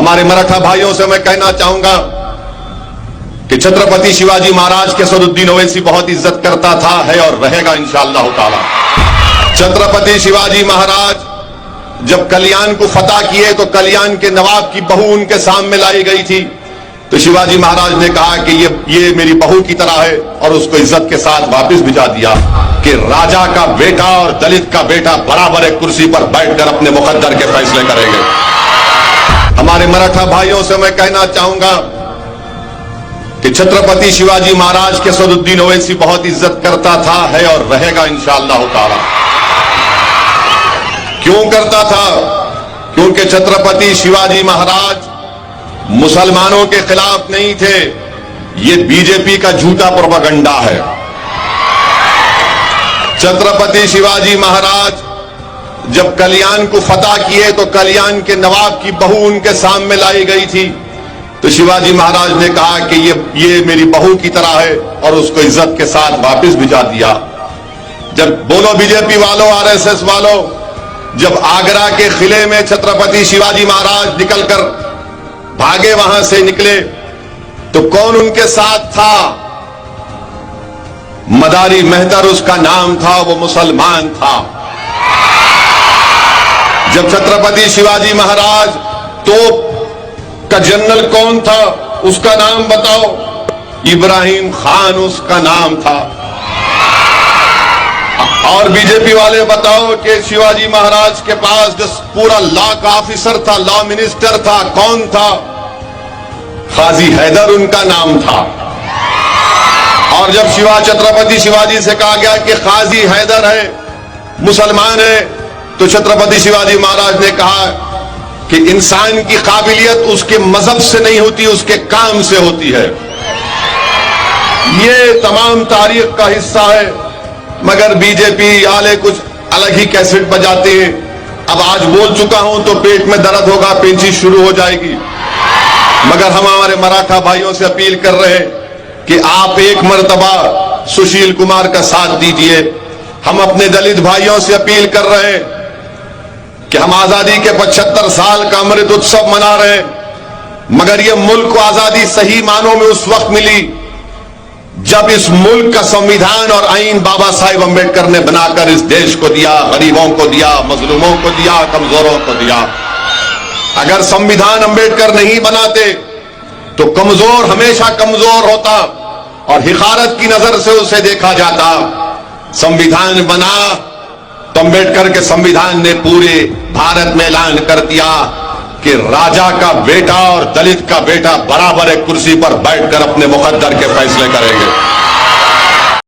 हमारे मराठा भाइयों से मैं कहना चाहूंगा कि छत्रपति शिवाजी महाराज के सदुद्दीन ओवैसी बहुत इज्जत करता था, है और रहेगा इंशाअल्लाह ताला। छत्रपति शिवाजी महाराज जब कल्याण को फतह किए तो कल्याण के नवाब की बहू उनके सामने लाई गई थी, तो शिवाजी महाराज ने कहा कि ये मेरी बहू की तरह है और उसको इज्जत के साथ वापस भिजा दिया कि राजा का बेटा और दलित का बेटा बराबर एक कुर्सी पर बैठकर अपने मुकद्दर के फैसले करेंगे। हमारे मराठा भाइयों से मैं कहना चाहूंगा कि छत्रपति शिवाजी महाराज के सदुद्दीन ओवैसी बहुत इज्जत करता था, है और रहेगा इंशाअल्लाह ताला। क्यों करता था? क्योंकि छत्रपति शिवाजी महाराज मुसलमानों के खिलाफ नहीं थे। ये बीजेपी का झूठा प्रोपेगेंडा है। छत्रपति शिवाजी महाराज जब कल्याण को फतह किए तो कल्याण के नवाब की बहू उनके सामने लाई गई थी, तो शिवाजी महाराज ने कहा कि ये मेरी बहू की तरह है और उसको इज्जत के साथ वापस भिजा दिया। जब बोलो बीजेपी वालों, आरएसएस वालों, जब आगरा के किले में छत्रपति शिवाजी महाराज निकलकर भागे, वहां से निकले, तो कौन उनके साथ था? मदारी मेहतर उसका नाम था, वो मुसलमान था। जब छत्रपति शिवाजी महाराज तोप का जनरल कौन था? उसका नाम बताओ। इब्राहिम खान उसका नाम था। और बीजेपी वाले बताओ कि शिवाजी महाराज के पास जो पूरा लॉ का ऑफिसर था, लॉ मिनिस्टर था, कौन था? काजी हैदर उनका नाम था। और जब छत्रपति शिवाजी से कहा गया कि काजी हैदर है, मुसलमान है, तो छत्रपति शिवाजी महाराज ने कहा कि इंसान की काबिलियत उसके मजहब से नहीं होती, उसके काम से होती है। ये तमाम तारीख का हिस्सा है, मगर बीजेपी वाले कुछ अलग ही कैसेट बजाते हैं। अब आज बोल चुका हूं तो पेट में दर्द होगा, पेंचिश शुरू हो जाएगी। मगर हम हमारे मराठा भाइयों से अपील कर रहे हैं कि आप एक मर्तबा सुशील कुमार का साथ दीजिए। हम अपने दलित भाइयों से अपील कर रहे हैं कि हम आजादी के 75 साल का अमृत उत्सव मना रहे हैं, मगर यह मुल्क को आजादी सही मानों में उस वक्त मिली जब इस मुल्क का संविधान और आईन बाबा साहेब अम्बेडकर ने बनाकर इस देश को दिया, गरीबों को दिया, मजलूमों को दिया, कमजोरों को दिया। अगर संविधान अम्बेडकर नहीं बनाते तो कमजोर हमेशा कमजोर होता और हिकारत की नजर से उसे देखा जाता। संविधान बना तो अम्बेडकर के संविधान ने पूरे भारत में ऐलान कर दिया कि राजा का बेटा और दलित का बेटा बराबर एक कुर्सी पर बैठकर अपने मुकद्दर के फैसले करेंगे।